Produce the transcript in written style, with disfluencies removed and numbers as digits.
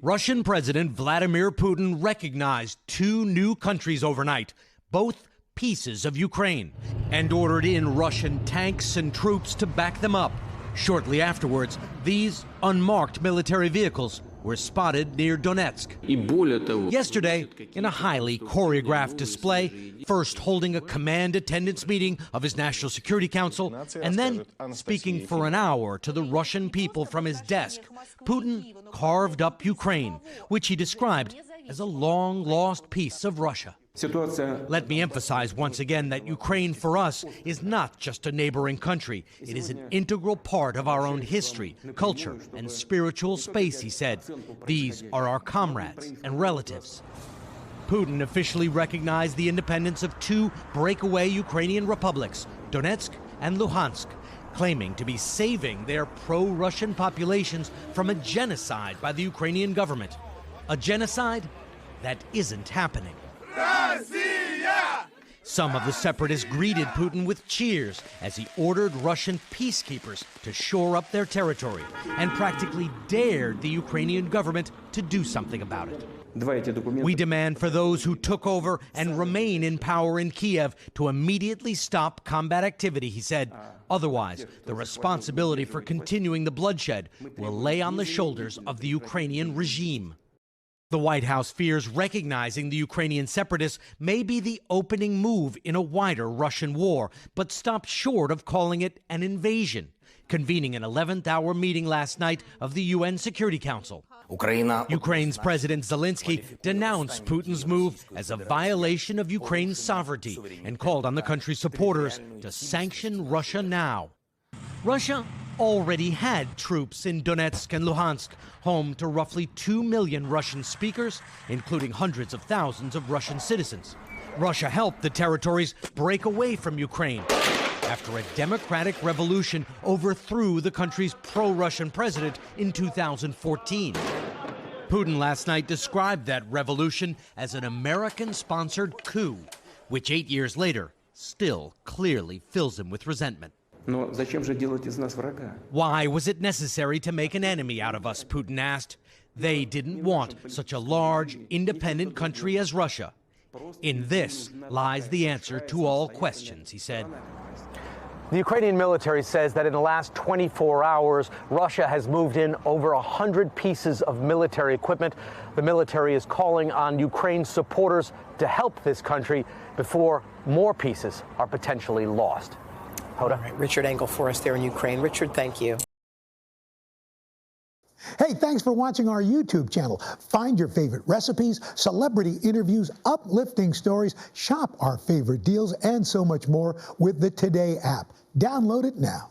Russian President Vladimir Putin recognized two new countries overnight, both pieces of Ukraine, and ordered in Russian tanks and troops to back them up. Shortly afterwards, these unmarked military vehicles were spotted near Donetsk. Yesterday, in a highly choreographed display, first holding a command attendance meeting of his National Security Council, and then speaking for an hour to the Russian people from his desk, Putin carved up Ukraine, which he described as a long-lost piece of Russia. Let me emphasize once again that Ukraine for us is not just a neighboring country. It is an integral part of our own history, culture, and spiritual space, he said. These are our comrades and relatives. Putin officially recognized the independence of two breakaway Ukrainian republics, Donetsk and Luhansk, claiming to be saving their pro-Russian populations from a genocide by the Ukrainian government. A genocide that isn't happening. Some of the separatists greeted Putin with cheers as he ordered Russian peacekeepers to shore up their territory and practically dared the Ukrainian government to do something about it. We demand for those who took over and remain in power in Kiev to immediately stop combat activity, he said. Otherwise, the responsibility for continuing the bloodshed will lay on the shoulders of the Ukrainian regime. The White House fears recognizing the Ukrainian separatists may be the opening move in a wider Russian war, but stopped short of calling it an invasion, convening an 11th-hour meeting last night of the UN Security Council. Ukraine's President Zelensky denounced Putin's move as a violation of Ukraine's sovereignty and called on the country's supporters to sanction Russia now. Russia already had troops in Donetsk and Luhansk, home to roughly 2 million Russian speakers, including hundreds of thousands of Russian citizens. Russia helped the territories break away from Ukraine after a democratic revolution overthrew the country's pro-Russian president in 2014. Putin last night described that revolution as an American-sponsored coup, which 8 years later still clearly fills him with resentment. Why was it necessary to make an enemy out of us, Putin asked. They didn't want such a large, independent country as Russia. In this lies the answer to all questions, he said. The Ukrainian military says that in the last 24 hours, Russia has moved in over 100 pieces of military equipment. The military is calling on Ukraine's supporters to help this country before more pieces are potentially lost. Hoda. All right, Richard Engel for us there in Ukraine. Richard, thank you. Hey, thanks for watching our YouTube channel. Find your favorite recipes, celebrity interviews, uplifting stories, shop our favorite deals, and so much more with the Today app. Download it now.